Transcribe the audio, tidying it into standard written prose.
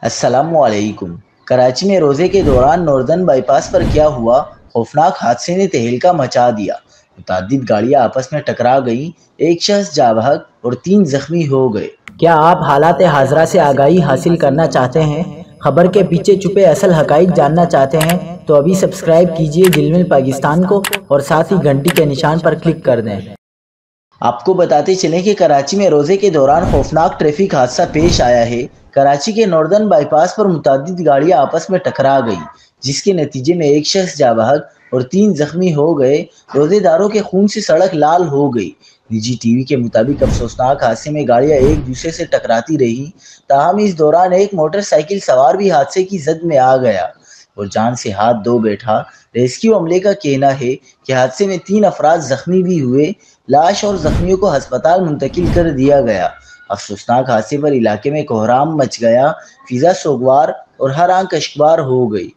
السلام علیکم۔ کراچی میں روزے کے دوران ناردرن بائی پاس پر کیا ہوا خوفناک حادثے نے تہلکہ مچا دیا۔ متعدد گاڑیاں آپس میں ٹکرا گئیں، ایک شخص جاں بحق اور 3 زخمی ہو گئے۔ کیا آپ حالات حاضرہ سے آگاہی حاصل کرنا چاہتے ہیں؟ خبر کے پیچھے چھپے اصل حقائق جاننا چاہتے ہیں تو ابھی سبسکرائب کیجئے دل مل پاکستان کو اور ساتھ ہی گھنٹی کے نشان پر کلک کر دیں۔ آپ کو بتاتے چلیں کہ کراچی میں روزے کے دوران خوفناک ٹریفک حادثہ پیش آیا ہے۔ کراچی کے ناردرن بائی پاس پر متعدد گاڑیاں آپس میں ٹکرا گئیں، جس کے نتیجے میں ایک شخص جاں بحق اور 3 زخمی ہو گئے۔ روزے داروں کے خون سے سڑک لال ہو گئی۔ نجی ٹی وی کے مطابق افسوسناک حادثے میں گاڑیاں ایک دوسرے سے ٹکراتی رہیں، تاہم اس دوران ایک موٹر سائیکل سوار بھی حادثے کی زد میں آ گیا اور جان سے ہاتھ دھو بیٹھا۔ ریسکیو عملے کا کہنا ہے کہ حادثے میں 3 افراد زخمی بھی ہوئے۔ لاش اور زخمیوں کو ہسپتال منتقل کر دیا گیا۔ افسوسناک حادثے پر علاقے میں کوہرام مچ گیا، فضا سوگوار اور ہر آنکھ اشکبار ہو گئی۔